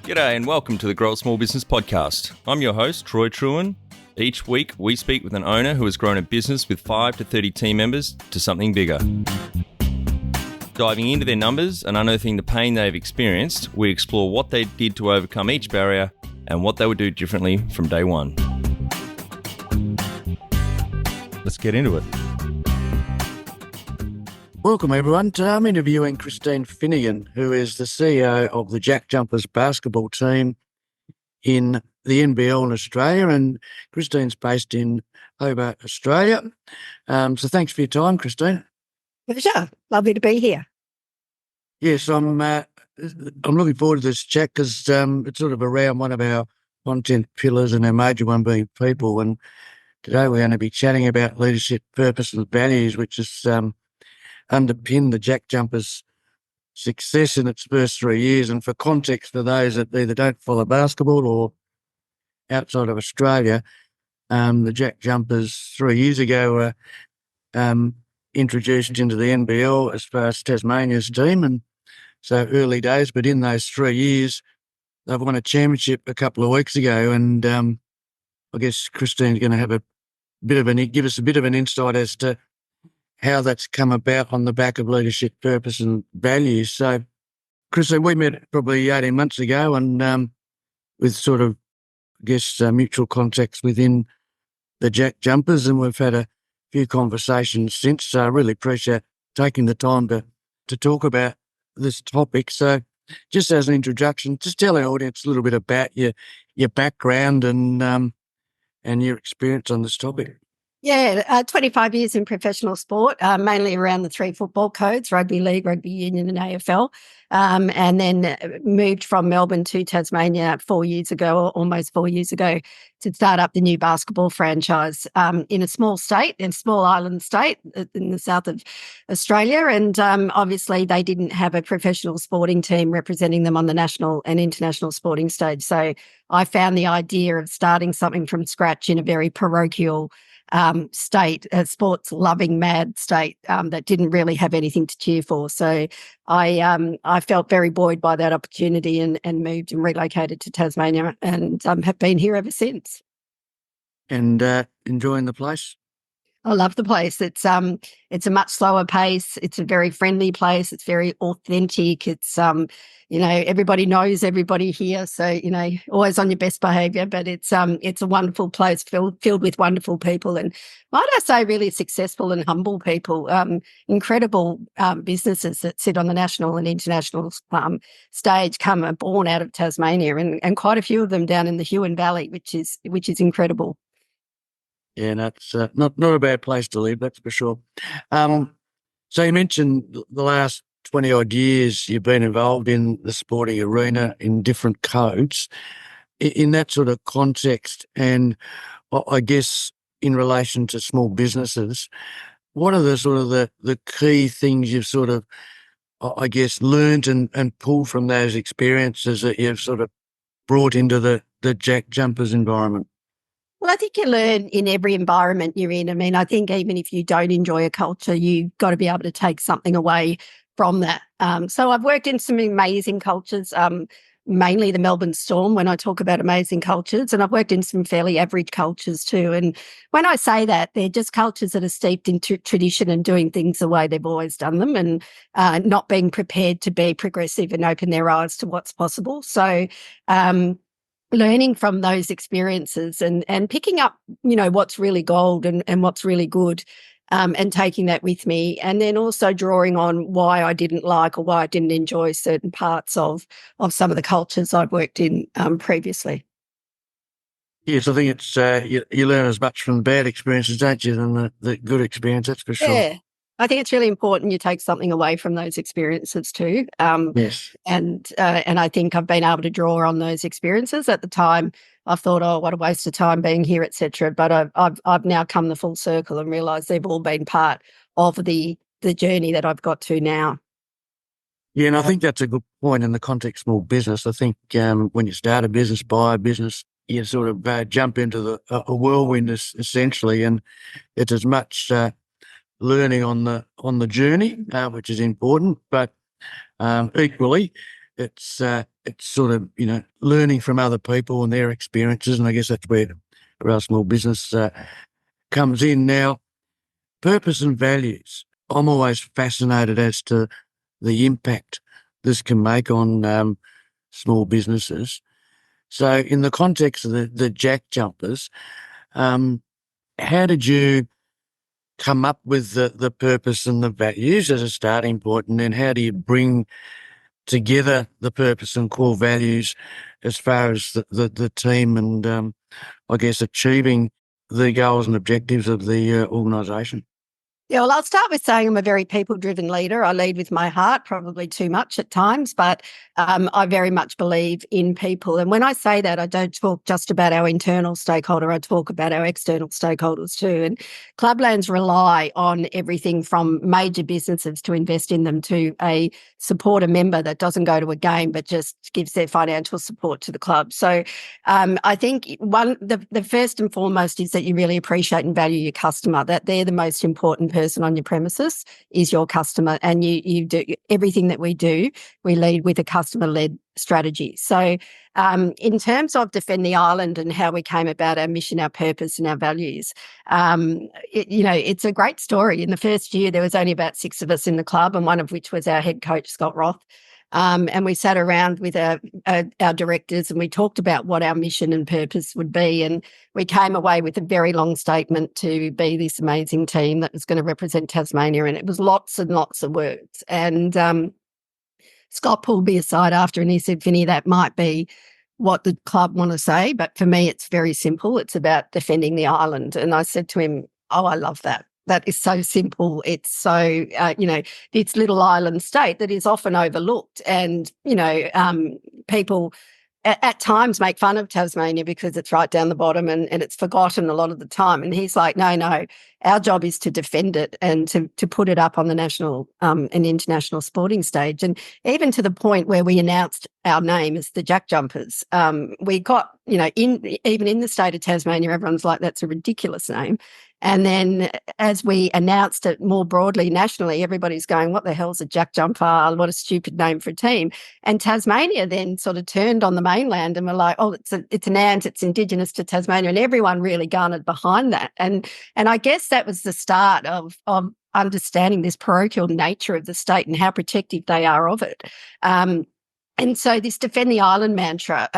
G'day and welcome to the Grow a Small Business Podcast. I'm your host, Troy Truen. Each week, we speak with an owner who has grown a business with 5 to 30 team members to something bigger. Diving into their numbers and unearthing the pain they've experienced, we explore what they did to overcome each barrier and what they would do differently from day one. Let's get into it. Welcome everyone. Today I'm interviewing Christine Finnegan, who is the CEO of the JackJumpers basketball team in the NBL in Australia, and Christine's based in Hobart, Australia. So thanks for your time, Christine. Pleasure. Lovely to be here. Yes, I'm looking forward to this chat because it's sort of around one of our content pillars and our major one being people. And today we're going to be chatting about leadership, purpose and values, which is underpin the JackJumpers' success in its first 3 years. And for context, for those that either don't follow basketball or outside of Australia, the JackJumpers 3 years ago were introduced into the NBL as far as Tasmania's team, and so early days. But in those 3 years, they've won a championship a couple of weeks ago, and I guess Christine's going to have give us a bit of an insight as to how that's come about on the back of leadership, purpose and values. So, Christine, we met probably 18 months ago and with sort of, I guess, mutual contacts within the JackJumpers, and we've had a few conversations since. So I really appreciate taking the time to talk about this topic. So just as an introduction, just tell our audience a little bit about your background and your experience on this topic. Yeah, 25 years in professional sport, mainly around the 3 football codes, rugby league, rugby union and AFL, and then moved from Melbourne to Tasmania 4 years ago, or almost 4 years ago, to start up the new basketball franchise in a small island state in the south of Australia. And obviously they didn't have a professional sporting team representing them on the national and international sporting stage. So I found the idea of starting something from scratch in a very parochial state, a sports-loving, mad state that didn't really have anything to cheer for. So I felt very buoyed by that opportunity and moved and relocated to Tasmania and have been here ever since. And enjoying the place? I love the place. It's a much slower pace. It's a very friendly place. It's very authentic. It's everybody knows everybody here, so always on your best behaviour. But it's a wonderful place filled with wonderful people, and might I say, really successful and humble people. Incredible businesses that sit on the national and international stage are born out of Tasmania, and quite a few of them down in the Huon Valley, which is incredible. Yeah, that's not a bad place to live, that's for sure. So you mentioned the last 20-odd years you've been involved in the sporting arena in different codes. In that sort of context, and I guess in relation to small businesses, what are the sort of the key things you've sort of, I guess, learned and pulled from those experiences that you've sort of brought into the JackJumpers environment? Well, I think you learn in every environment you're in. I mean, I think even if you don't enjoy a culture, you've got to be able to take something away from that. So I've worked in some amazing cultures, mainly the Melbourne Storm when I talk about amazing cultures, and I've worked in some fairly average cultures too. And when I say that, they're just cultures that are steeped in tradition and doing things the way they've always done them, and not being prepared to be progressive and open their eyes to what's possible. So learning from those experiences and picking up, what's really gold and what's really good, and taking that with me, and then also drawing on why I didn't like or why I didn't enjoy certain parts of some of the cultures I've worked in previously. Yes, I think it's you learn as much from the bad experiences, don't you, than the good experience, that's for sure. Yeah. I think it's really important you take something away from those experiences too. Yes. And I think I've been able to draw on those experiences. At the time, I thought, oh, what a waste of time being here, etc. But I've now come the full circle and realised they've all been part of the journey that I've got to now. Yeah, and I think that's a good point in the context of small business. I think when you start a business, buy a business, you sort of jump into a whirlwind essentially, and it's as much learning on the journey, which is important, but equally it's sort of, learning from other people and their experiences. And I guess that's where our small business comes in. Now, purpose and values. I'm always fascinated as to the impact this can make on small businesses. So in the context of the JackJumpers, how did you come up with the purpose and the values as a starting point, and then how do you bring together the purpose and core values as far as the team and I guess achieving the goals and objectives of the organisation? Yeah, well, I'll start with saying I'm a very people-driven leader. I lead with my heart, probably too much at times, but I very much believe in people. And when I say that, I don't talk just about our internal stakeholder, I talk about our external stakeholders too. And clublands rely on everything from major businesses to invest in them to support a member that doesn't go to a game but just gives their financial support to the club. So I think the first and foremost is that you really appreciate and value your customer, that they're the most important person on your premises is your customer, and you do everything that we do, we lead with a customer-led strategy. So in terms of Defend the Island and how we came about our mission, our purpose and our values, it's a great story. In the first year, there was only about 6 of us in the club, and one of which was our head coach, Scott Roth. And we sat around with our directors and we talked about what our mission and purpose would be. And we came away with a very long statement to be this amazing team that was going to represent Tasmania. And it was lots and lots of words. And Scott pulled me aside after and he said, Finny, that might be what the club want to say, but for me, it's very simple. It's about defending the island. And I said to him, oh, I love that. That is so simple. It's so, this little island state that is often overlooked. And, people at times make fun of Tasmania because it's right down the bottom and it's forgotten a lot of the time. And he's like, no, our job is to defend it and to put it up on the national and international sporting stage. And even to the point where we announced our name as the JackJumpers, we got, even in the state of Tasmania, everyone's like, that's a ridiculous name. And then as we announced it more broadly nationally, everybody's going, what the hell's a JackJumper? What a stupid name for a team. And Tasmania then sort of turned on the mainland and were like, oh, it's an ant, it's Indigenous to Tasmania. And everyone really garnered behind that. And I guess that was the start of understanding this parochial nature of the state and how protective they are of it. And so this Defend the Island mantra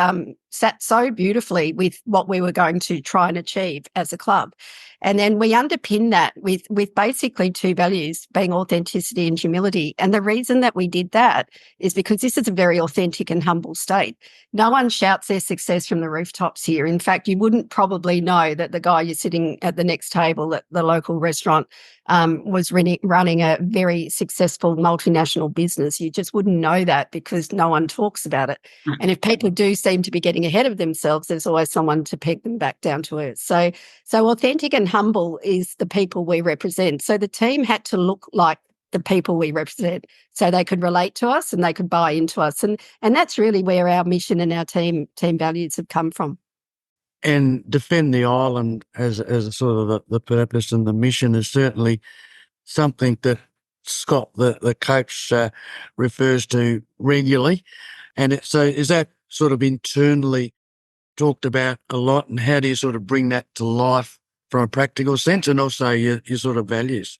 sat so beautifully with what we were going to try and achieve as a club. And then we underpin that with basically 2 values, being authenticity and humility. And the reason that we did that is because this is a very authentic and humble state. No one shouts their success from the rooftops here. In fact, you wouldn't probably know that the guy you're sitting at the next table at the local restaurant was running a very successful multinational business. You just wouldn't know that because no one talks about it. And if people do seem to be getting ahead of themselves, there's always someone to peg them back down to earth. So authentic and humble is the people we represent. So the team had to look like the people we represent so they could relate to us and they could buy into us. And that's really where our mission and our team values have come from. And Defend the Island as a sort of the purpose and the mission is certainly something that Scott, the coach, refers to regularly. And so is that sort of internally talked about a lot, and how do you sort of bring that to life from a practical sense and also your sort of values?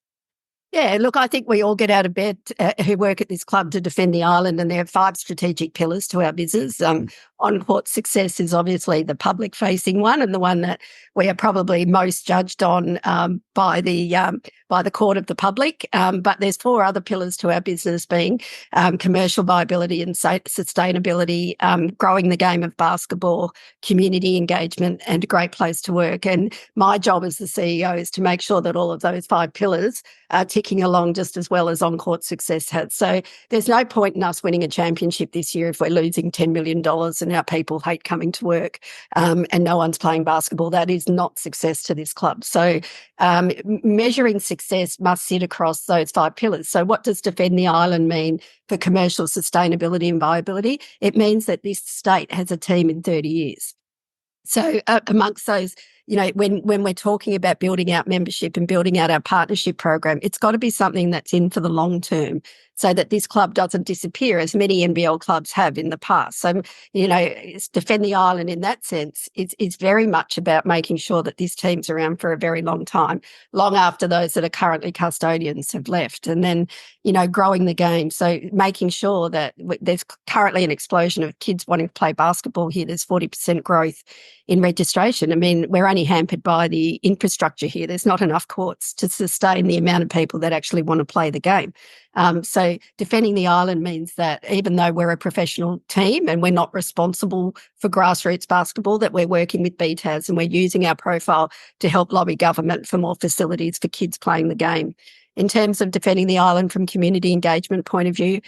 Yeah, look, I think we all get out of bed who work at this club to defend the island, and there are 5 strategic pillars to our business. On-court success is obviously the public-facing one, and the one that we are probably most judged on by the court of the public. But there's 4 other pillars to our business, being commercial viability and sustainability, growing the game of basketball, community engagement, and a great place to work. And my job as the CEO is to make sure that all of those 5 pillars are ticking along just as well as on-court success has. So there's no point in us winning a championship this year if we're losing $10 million and our people hate coming to work and no one's playing basketball. That is not success to this club. So measuring success must sit across those 5 pillars. So what does Defend the Island mean for commercial sustainability and viability? It means that this state has a team in 30 years. So amongst those when we're talking about building out membership and building out our partnership program, it's got to be something that's in for the long term so that this club doesn't disappear as many NBL clubs have in the past. So, it's Defend the Island in that sense. It's very much about making sure that this team's around for a very long time, long after those that are currently custodians have left, and then, growing the game. So making sure that there's currently an explosion of kids wanting to play basketball here. There's 40% growth in registration. I mean, we're only hampered by the infrastructure here. There's not enough courts to sustain the amount of people that actually want to play the game. So defending the island means that even though we're a professional team and we're not responsible for grassroots basketball, that we're working with BTAS and we're using our profile to help lobby government for more facilities for kids playing the game. In terms of defending the island from community engagement point of view,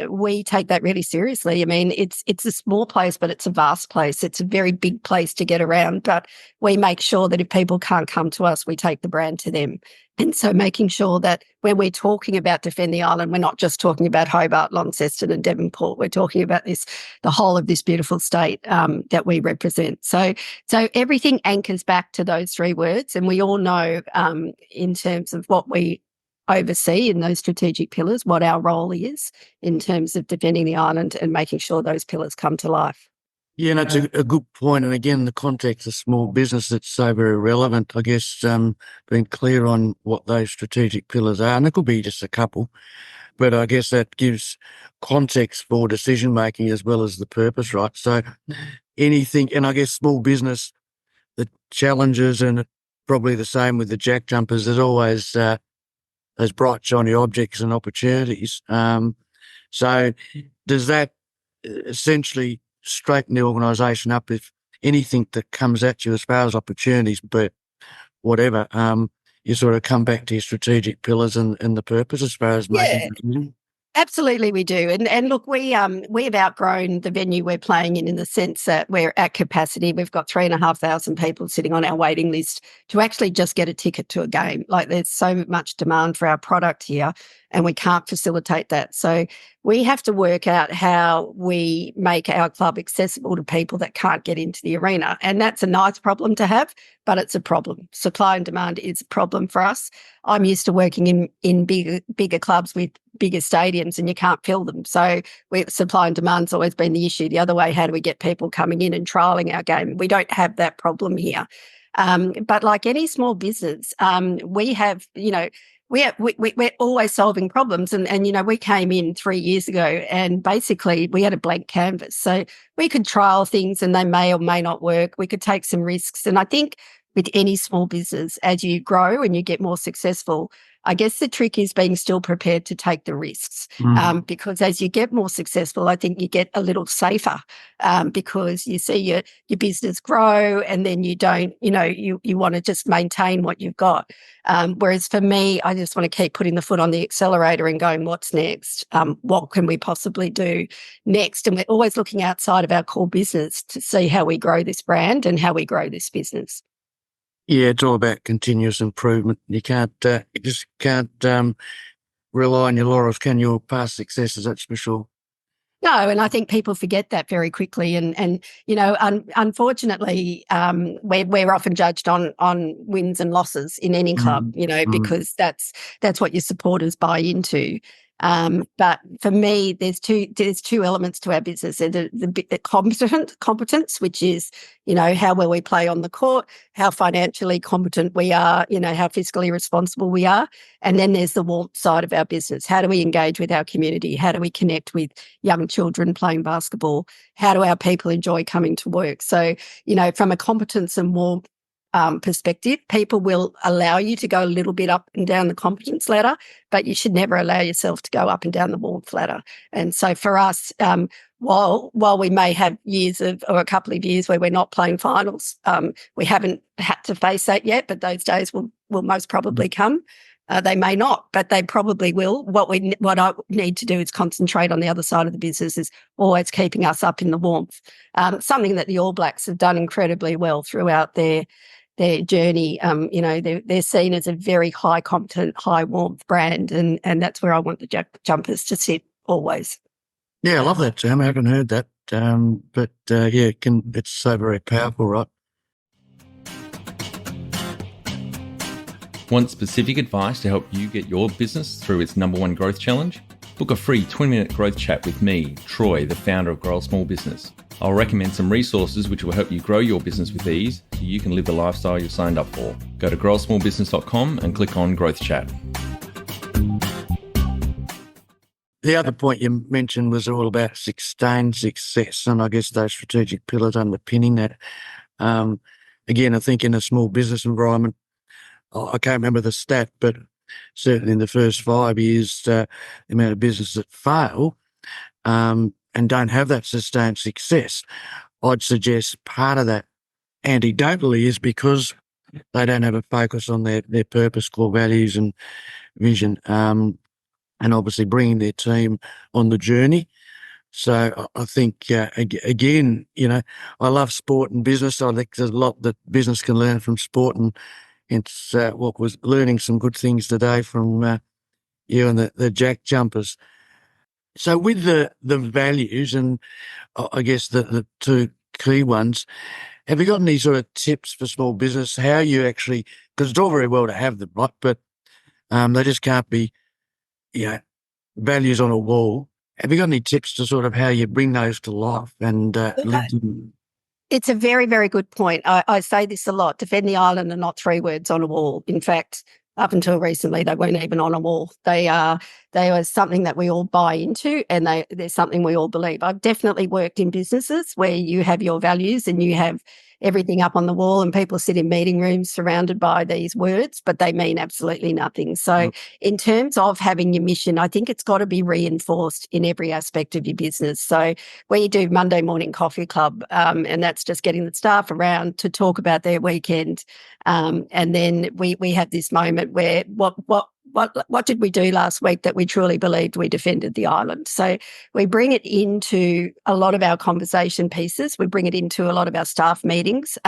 we take that really seriously. I mean, it's a small place, but it's a vast place. It's a very big place to get around, but we make sure that if people can't come to us, we take the brand to them. And so making sure that when we're talking about Defend the Island, we're not just talking about Hobart, Launceston and Devonport. We're talking about the whole of this beautiful state that we represent. So everything anchors back to those three words. And we all know in terms of what we oversee in those strategic pillars, what our role is in terms of defending the island and making sure those pillars come to life. Yeah, and that's a good point. And again, the context of small business, it's so very relevant. I guess being clear on what those strategic pillars are, and it could be just a couple, but I guess that gives context for decision making as well as the purpose, right? So anything, and I guess small business, the challenges, and probably the same with the JackJumpers, there's always those bright, shiny objects and opportunities. So does that essentially straighten the organisation up if anything that comes at you as far as opportunities, but whatever, you sort of come back to your strategic pillars and the purpose as far as making. Absolutely, we do. And look, we've outgrown the venue we're playing in the sense that we're at capacity. We've got 3,500 people sitting on our waiting list to actually just get a ticket to a game. Like, there's so much demand for our product here and we can't facilitate that. So we have to work out how we make our club accessible to people that can't get into the arena. And that's a nice problem to have, but it's a problem. Supply and demand is a problem for us. I'm used to working in bigger clubs with bigger stadiums and you can't fill them. So supply and demand's always been the issue. The other way, how do we get people coming in and trialling our game? We don't have that problem here. But like any small business, we have, we're always solving problems. And we came in 3 years ago and basically we had a blank canvas. So we could trial things and they may or may not work. We could take some risks. And I think with any small business, as you grow and you get more successful, I guess the trick is being still prepared to take the risks, because as you get more successful, I think you get a little safer, because you see your business grow and then you don't, you want to just maintain what you've got. Whereas for me, I just want to keep putting the foot on the accelerator and going, what's next? What can we possibly do next? And we're always looking outside of our core business to see how we grow this brand and how we grow this business. Yeah, it's all about continuous improvement. You just can't rely on your laurels, can you, or past successes, that's for sure. No, and I think people forget that very quickly. And unfortunately, we're often judged on wins and losses in any club, because that's what your supporters buy into. But for me, there's two elements to our business. There's the competence, which is, how well we play on the court, how financially competent we are, how fiscally responsible we are. And then there's the warmth side of our business. How do we engage with our community? How do we connect with young children playing basketball? How do our people enjoy coming to work? So, from a competence and warmth perspective, people will allow you to go a little bit up and down the competence ladder, but you should never allow yourself to go up and down the warmth ladder. And so for us, while we may have or a couple of years where we're not playing finals, we haven't had to face that yet, but those days will most probably come. They may not, but they probably will. What I need to do is concentrate on the other side of the business, is always keeping us up in the warmth. Something that the All Blacks have done incredibly well throughout their journey. They're seen as a very high competent, high warmth brand, and that's where I want the JackJumpers to sit always. Yeah, I love that term. I haven't heard that, but it's so very powerful, right? Want specific advice to help you get your business through its #1 growth challenge? Book a free 20-minute growth chat with me, Troy, the founder of Grow a Small Business. I'll recommend some resources which will help you grow your business with ease so you can live the lifestyle you've signed up for. Go to growasmallbusiness.com and click on Growth Chat. The other point you mentioned was all about sustained success, and I guess those strategic pillars underpinning that. Again, I think in a small business environment, I can't remember the stat, but certainly in the first 5 years, the amount of businesses that fail and don't have that sustained success, I'd suggest part of that anecdotally is because they don't have a focus on their purpose, core values and vision, and obviously bringing their team on the journey. So I think, again, I love sport and business. I think there's a lot that business can learn from sport, and it's what was learning some good things today from you and the JackJumpers. So with the values, and I guess the two key ones, have you got any sort of tips for small business, how you actually, because it's all very well to have them, right, but they just can't be, values on a wall. Have you got any tips to sort of how you bring those to life and live them? It's a very, very good point. I say this a lot. Defend the island are not 3 words on a wall. In fact, up until recently, they weren't even on a wall. They are something that we all buy into, and they're something we all believe. I've definitely worked in businesses where you have your values and you have everything up on the wall and people sit in meeting rooms surrounded by these words, but they mean absolutely nothing. So in terms of having your mission, I think it's got to be reinforced in every aspect of your business. So where you do Monday morning coffee club, and that's just getting the staff around to talk about their weekend. And then we have this moment where what did we do last week that we truly believed we defended the island? So we bring it into a lot of our conversation pieces. We bring it into a lot of our staff meetings.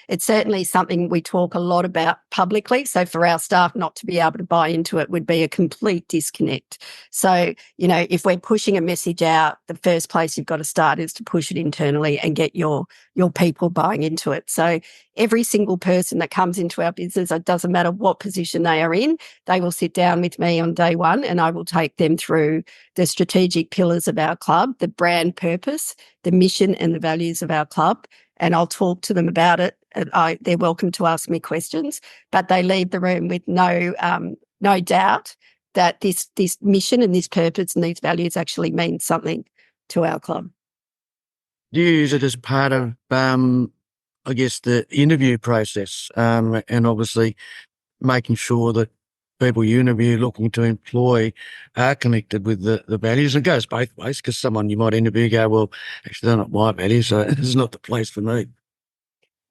It's certainly something we talk a lot about publicly. So for our staff not to be able to buy into it would be a complete disconnect. So, if we're pushing a message out, the first place you've got to start is to push it internally and get your people buying into it. So every single person that comes into our business, it doesn't matter what position they are in, they will sit down with me on day one and I will take them through the strategic pillars of our club, the brand purpose, the mission and the values of our club. And I'll talk to them about it. They're welcome to ask me questions, but they leave the room with no doubt that this mission and this purpose and these values actually mean something to our club. Do you use it as part of, I guess, the interview process, and obviously making sure that people you interview looking to employ are connected with the values? It goes both ways, because someone you might interview go, well, actually, they're not my values, so this is not the place for me.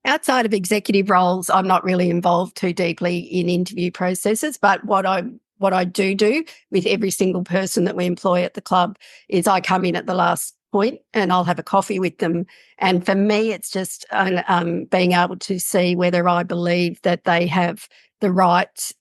Outside of executive roles, I'm not really involved too deeply in interview processes, but what I do with every single person that we employ at the club is I come in at the last point and I'll have a coffee with them. And for me, it's just being able to see whether I believe that they have the right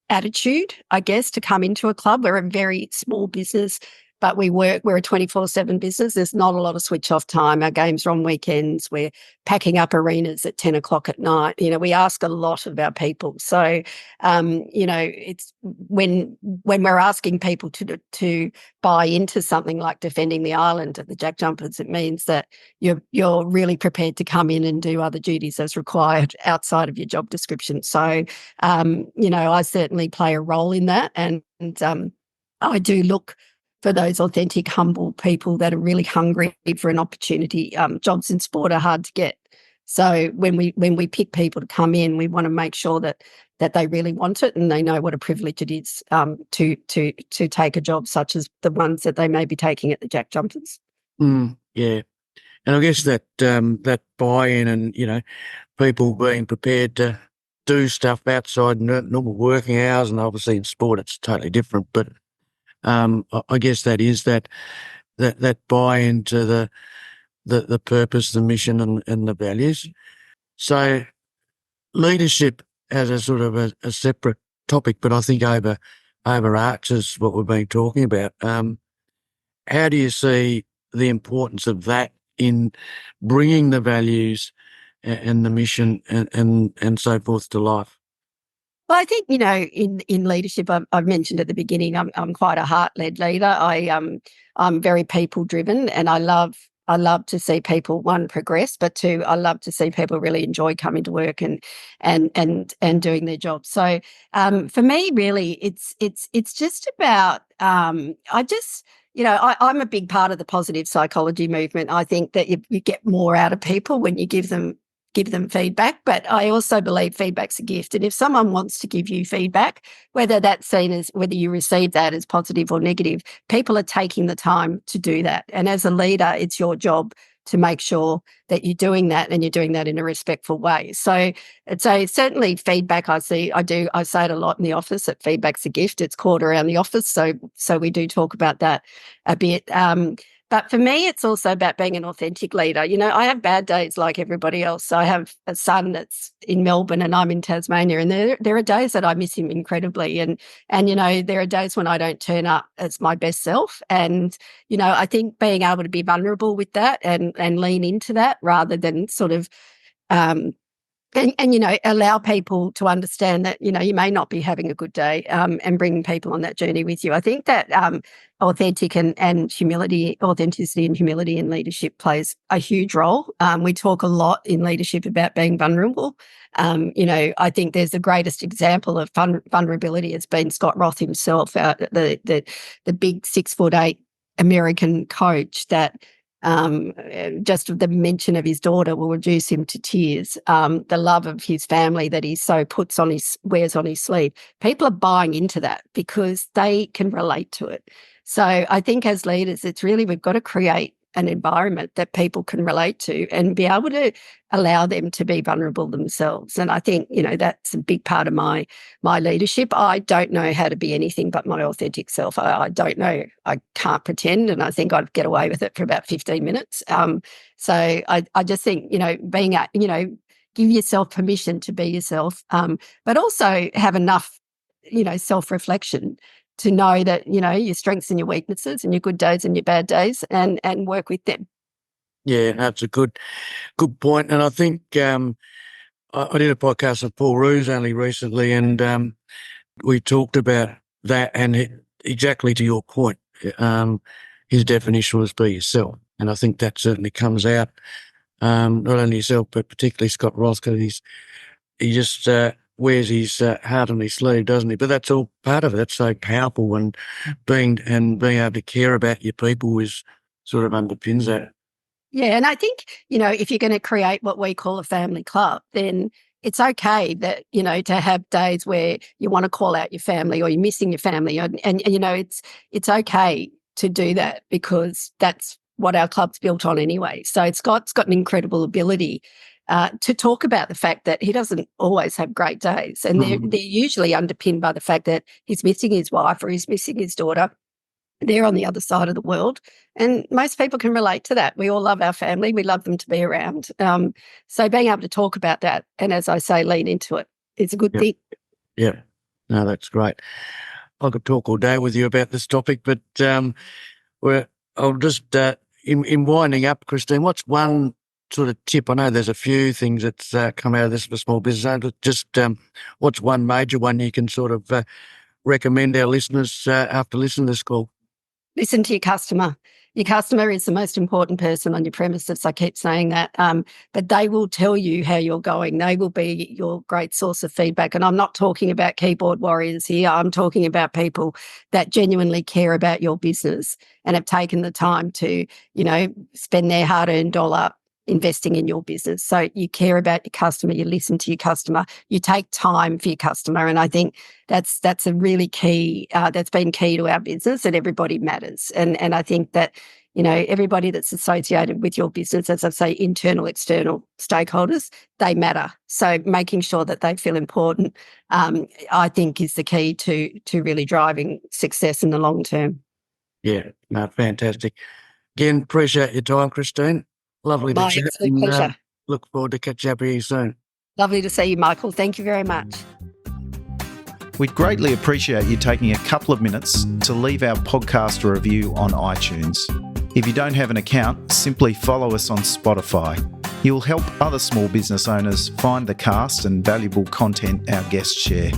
attitude, I guess, to come into a club. We're a very small business, but we're a 24/7 business. There's not a lot of switch off time. Our games are on weekends. We're packing up arenas at 10 o'clock at night. We ask a lot of our people. So, it's when we're asking people to buy into something like defending the island at the JackJumpers, it means that you're really prepared to come in and do other duties as required outside of your job description. So, I certainly play a role in that, and I do look for those authentic, humble people that are really hungry for an opportunity. Jobs in sport are hard to get. So when we pick people to come in, we want to make sure that they really want it and they know what a privilege it is to take a job such as the ones that they may be taking at the JackJumpers. Yeah. And I guess that buy-in and, people being prepared to do stuff outside normal working hours, and obviously in sport it's totally different, but I guess that is that buy-in to the purpose, the mission, and the values. So leadership as a sort of a separate topic, but I think overarches what we've been talking about. How do you see the importance of that in bringing the values and the mission and so forth to life? Well, I think, in leadership, I've mentioned at the beginning, I'm quite a heart-led leader. I'm very people-driven, and I love to see people, one, progress, but two, I love to see people really enjoy coming to work and doing their job. So for me, really, it's just about I'm a big part of the positive psychology movement. I think that you get more out of people when you give them feedback, but I also believe feedback's a gift. And if someone wants to give you feedback, whether that's seen as whether you receive that as positive or negative, people are taking the time to do that. And as a leader, it's your job to make sure that you're doing that and you're doing that in a respectful way. So certainly feedback, I say it a lot in the office that feedback's a gift. It's called around the office. So we do talk about that a bit. But for me, it's also about being an authentic leader. I have bad days like everybody else. I have a son that's in Melbourne and I'm in Tasmania, and there are days that I miss him incredibly. And there are days when I don't turn up as my best self. And, I think being able to be vulnerable with that and lean into that rather than sort of allow people to understand that, you may not be having a good day, and bringing people on that journey with you. I think that authenticity and humility in leadership plays a huge role. We talk a lot in leadership about being vulnerable. I think there's the greatest example of vulnerability has been Scott Roth himself, the big 6'8" American coach that just the mention of his daughter will reduce him to tears. The love of his family that he so wears on his sleeve. People are buying into that because they can relate to it. So I think as leaders, it's really, we've got to create an environment that people can relate to and be able to allow them to be vulnerable themselves. And I think, that's a big part of my leadership. I don't know how to be anything but my authentic self. I don't know. I can't pretend, and I think I'd get away with it for about 15 minutes. So I just think, give yourself permission to be yourself, but also have enough, self-reflection to know that, your strengths and your weaknesses and your good days and your bad days and work with them. Yeah, that's a good point. And I think I did a podcast with Paul Roos only recently, and we talked about that, and exactly to your point, his definition was be yourself. And I think that certainly comes out, not only yourself, but particularly Scott Roth, because he just wears his heart on his sleeve, doesn't he? But that's all part of it. That's so powerful, and being able to care about your people is sort of underpins that. Yeah, and I think, if you're going to create what we call a family club, then it's okay that, to have days where you want to call out your family or you're missing your family. And it's okay to do that because that's what our club's built on anyway. So Scott's got an incredible ability to talk about the fact that he doesn't always have great days. And they're usually underpinned by the fact that he's missing his wife or he's missing his daughter. They're on the other side of the world. And most people can relate to that. We all love our family. We love them to be around. So being able to talk about that and, as I say, lean into it is a good thing. Yeah. No, that's great. I could talk all day with you about this topic, but I'll just, in winding up, Christine, what's one sort of tip? I know there's a few things that's come out of this for small business owners, but just what's one major one you can sort of recommend our listeners after listening to this call? Listen to your customer. Your customer is the most important person on your premises. I keep saying that, but they will tell you how you're going. They will be your great source of feedback. And I'm not talking about keyboard warriors here. I'm talking about people that genuinely care about your business and have taken the time to, spend their hard-earned dollar investing in your business. So you care about your customer, you listen to your customer, you take time for your customer. And I think that's a really key, that's been key to our business, and everybody matters. And I think that, everybody that's associated with your business, as I say, internal, external stakeholders, they matter. So making sure that they feel important, I think is the key to really driving success in the long term. Yeah, no, fantastic. Again, appreciate your time, Christine. Lovely to chat. Pleasure. Look forward to catching up with you soon. Lovely to see you, Michael. Thank you very much. We'd greatly appreciate you taking a couple of minutes to leave our podcast a review on iTunes. If you don't have an account, simply follow us on Spotify. You'll help other small business owners find the cast and valuable content our guests share.